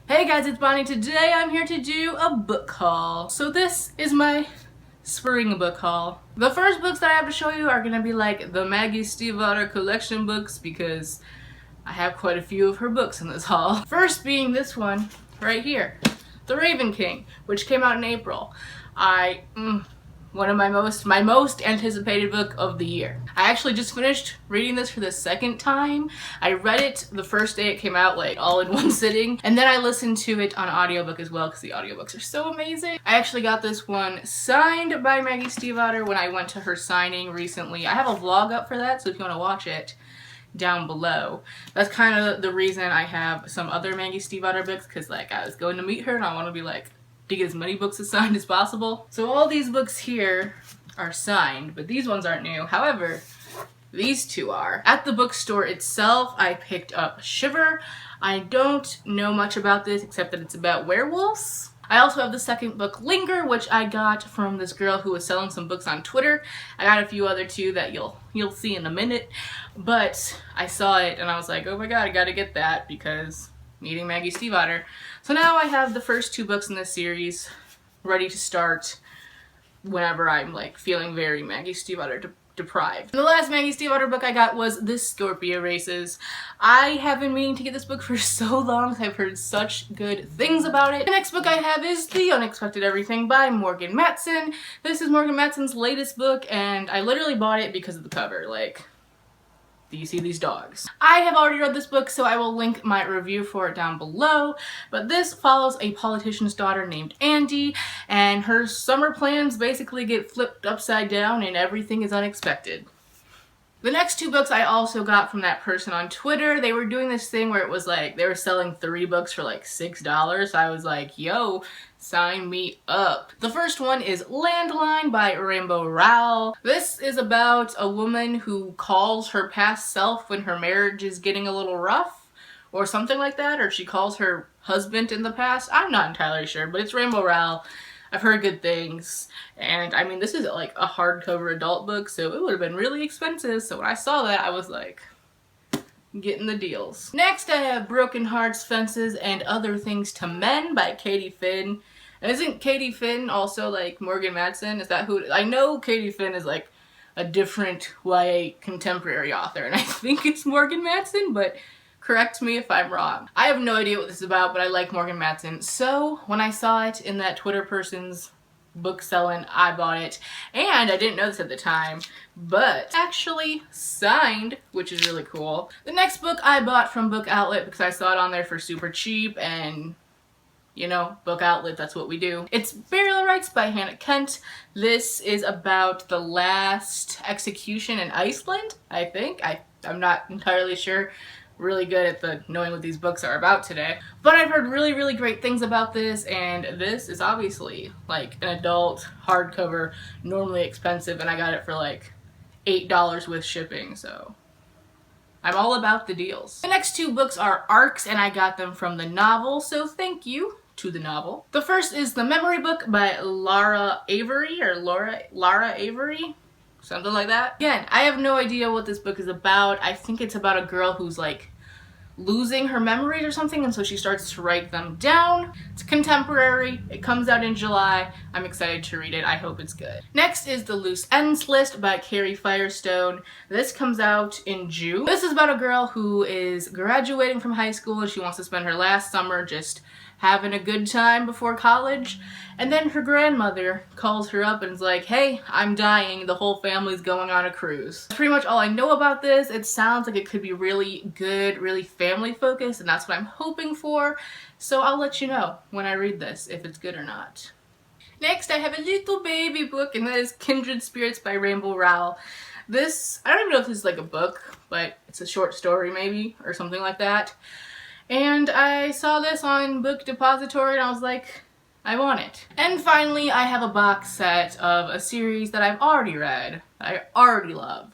Hey guys, it's Bonnie. Today I'm here to do a book haul. So this is my spring book haul. The first books that I have to show you are gonna be like the Maggie Stiefvater collection books because I have quite a few of her books in this haul. First being this one right here, The Raven King, which came out in April. One of my most anticipated book of the year. I actually just finished reading this for the second time. I read it the first day it came out, like all in one sitting, and then I listened to it on audiobook as well because the audiobooks are so amazing. I actually got this one signed by Maggie Stiefvater when I went to her signing recently. I have a vlog up for that, so if you want to watch it, down below. That's kind of the reason I have some other Maggie Stiefvater books, because like I was going to meet her and I want to be like, to get as many books signed as possible. So all these books here are signed, but these ones aren't new. However, these two are. At the bookstore itself, I picked up Shiver. I don't know much about this except that it's about werewolves. I also have the second book, Linger, which I got from this girl who was selling some books on Twitter. I got a few other too that you'll see in a minute, but I saw it and I was like, oh my god, I gotta get that because meeting Maggie Stiefvater. So now I have the first two books in this series ready to start whenever I'm like feeling very Maggie Stiefvater deprived. The last Maggie Stiefvater book I got was The Scorpio Races. I have been meaning to get this book for so long. I've heard such good things about it. The next book I have is The Unexpected Everything by Morgan Matson. This is Morgan Matson's latest book and I literally bought it because of the cover. Like, do you see these dogs? I have already read this book, so I will link my review for it down below, but this follows a politician's daughter named Andy, and her summer plans basically get flipped upside down and everything is unexpected. The next two books I also got from that person on Twitter. They were doing this thing where it was like, they were selling 3 books for like $6. I was like, yo, sign me up. The first one is Landline by Rainbow Rowell. This is about a woman who calls her past self when her marriage is getting a little rough or something like that, or she calls her husband in the past. I'm not entirely sure, but it's Rainbow Rowell. I've heard good things, and I mean this is like a hardcover adult book, so it would have been really expensive, so when I saw that I was like, getting the deals. Next I have Broken Hearts, Fences, and Other Things to Men by Katie Finn. And isn't Katie Finn also like Morgan Matson? Is that who? I know Katie Finn is like a different YA contemporary author, and I think it's Morgan Matson, but correct me if I'm wrong. I have no idea what this is about, but I like Morgan Matson. So when I saw it in that Twitter person's book selling, I bought it. And I didn't know this at the time, but actually signed, which is really cool. The next book I bought from Book Outlet because I saw it on there for super cheap, and you know, Book Outlet, that's what we do. It's Burial Rites by Hannah Kent. This is about the last execution in Iceland, I think. I'm not entirely sure. Really good at the knowing what these books are about today. But I've heard really, really great things about this, and this is obviously like an adult hardcover, normally expensive, and I got it for like $8 with shipping, so I'm all about the deals. The next two books are ARCs, and I got them from the novel, so thank you to the novel. The first is The Memory Book by Laura Avery, or Lara Avery? Something like that. Again, I have no idea what this book is about. I think it's about a girl who's like losing her memories or something, and so she starts to write them down. It's contemporary. It comes out in July. I'm excited to read it. I hope it's good. Next is The Loose Ends List by Carrie Firestone. This comes out in June. This is about a girl who is graduating from high school and she wants to spend her last summer just having a good time before college, and then her grandmother calls her up and is like, hey, I'm dying, the whole family's going on a cruise. That's pretty much all I know about this. It sounds like it could be really good, really family focused, and that's what I'm hoping for, so I'll let you know when I read this if it's good or not. Next I have a little baby book, and that is Kindred Spirits by Rainbow Rowell. This, I don't even know if this is like a book, but it's a short story maybe, or something like that. And I saw this on Book Depository and I was like, I want it. And finally, I have a box set of a series that I've already read, that I already love,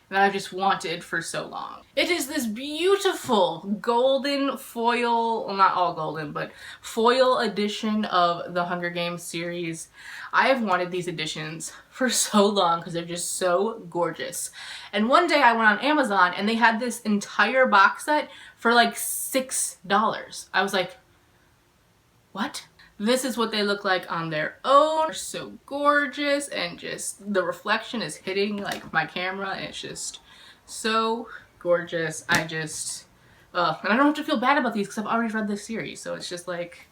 that I've just wanted for so long. It is this beautiful golden foil, well not all golden, but foil edition of the Hunger Games series. I have wanted these editions for so long because they're just so gorgeous. And one day I went on Amazon and they had this entire box set for like $6. I was like, what? This is what they look like on their own. They're so gorgeous, and just the reflection is hitting like my camera, and it's just so gorgeous. And I don't have to feel bad about these because I've already read this series, so it's just like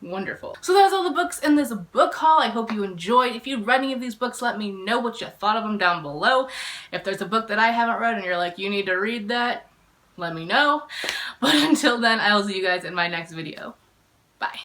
wonderful. So that's all the books in this book haul. I hope you enjoyed. If you read any of these books, let me know what you thought of them down below. If there's a book that I haven't read and you're like, you need to read that, let me know. But until then, I will see you guys in my next video. Bye.